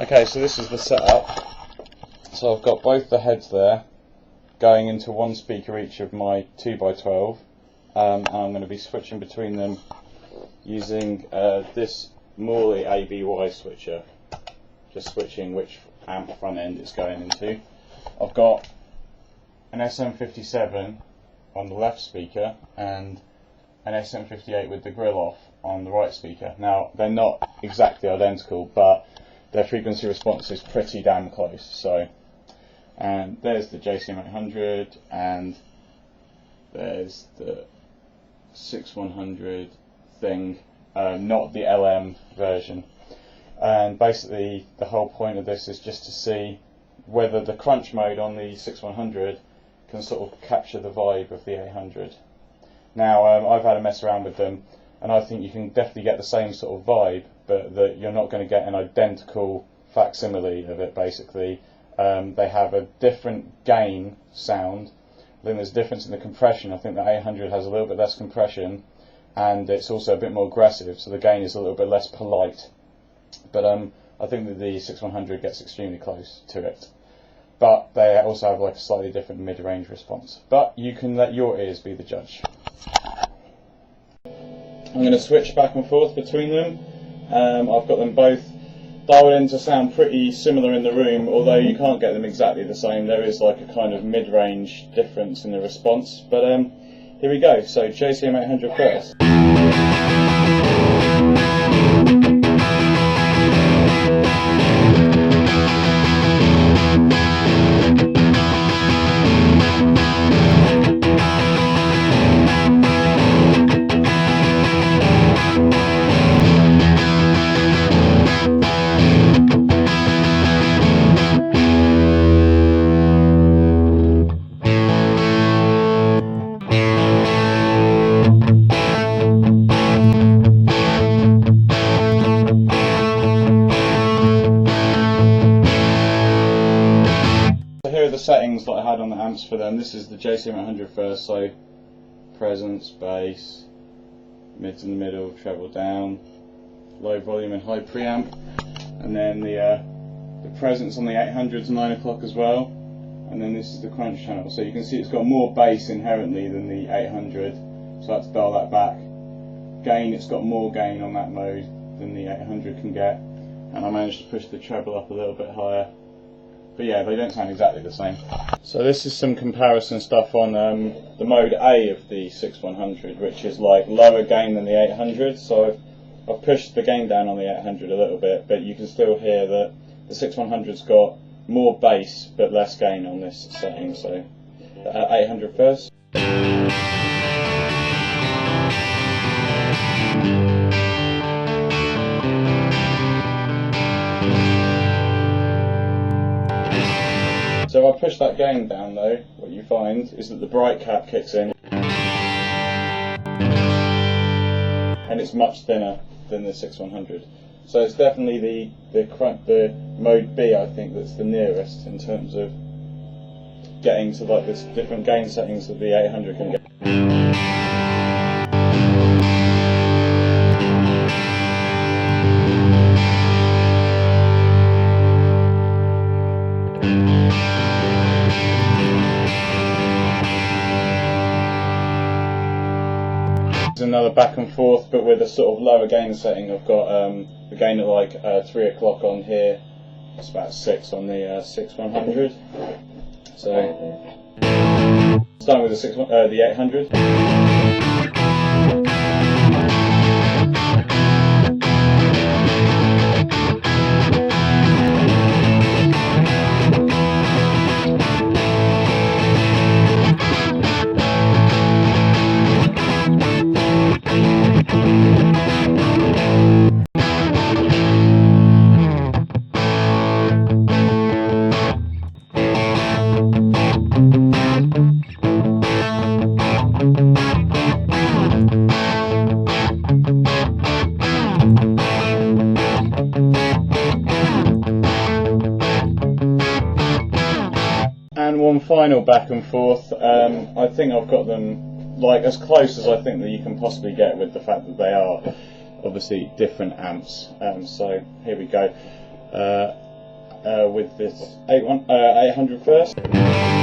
Okay, so this is the setup. So I've got both the heads there going into one speaker each of my 2x12, and I'm going to be switching between them using this Morley ABY switcher, just switching which amp front end it's going into. I've got an SM57 on the left speaker and an SM58 with the grill off on the right speaker. Now they're not exactly identical, but their frequency response is pretty damn close. So, and there's the JCM800 and there's the 6100 thing, not the LM version. And basically the whole point of this is just to see whether the crunch mode on the 6100 can sort of capture the vibe of the 800. Now I've had a mess around with them, and I think you can definitely get the same sort of vibe, but that you're not going to get an identical facsimile of it. Basically, they have a different gain sound. I think there's a difference in the compression. I think the 800 has a little bit less compression, and it's also a bit more aggressive, so the gain is a little bit less polite. But I think that the 6100 gets extremely close to it. But they also have like a slightly different mid-range response. But you can let your ears be the judge. I'm going to switch back and forth between them. I've got them both dialed in to sound pretty similar in the room, although you can't get them exactly the same. There is like a kind of mid-range difference in the response. But here we go. So JCM800 first. Here are the settings that I had on the amps for them. This is the JCM800 first, so presence, bass, mids in the middle, treble down, low volume and high preamp, and then the presence on the 800's 9 o'clock as well, and then this is the crunch channel. So you can see it's got more bass inherently than the 800, so I had to dial that back. Gain, it's got more gain on that mode than the 800 can get, and I managed to push the treble up a little bit higher. But yeah, they don't sound exactly the same. So this is some comparison stuff on the mode A of the 6100, which is like lower gain than the 800. So I've pushed the gain down on the 800 a little bit, but you can still hear that the 6100's got more bass but less gain on this setting. So 800 first. So if I push that gain down though, what you find is that the bright cap kicks in and it's much thinner than the 6100. So it's definitely the mode B, I think, that's the nearest in terms of getting to like this different gain settings that the 800 can get. Another back and forth, but with a sort of lower gain setting. I've got the gain at like 3 o'clock on here. It's about 6 on the 6100. So starting with the 800. And one final back and forth. I think I've got them like as close as I think that you can possibly get with the fact that they are obviously different amps. So here we go. with this 800 first.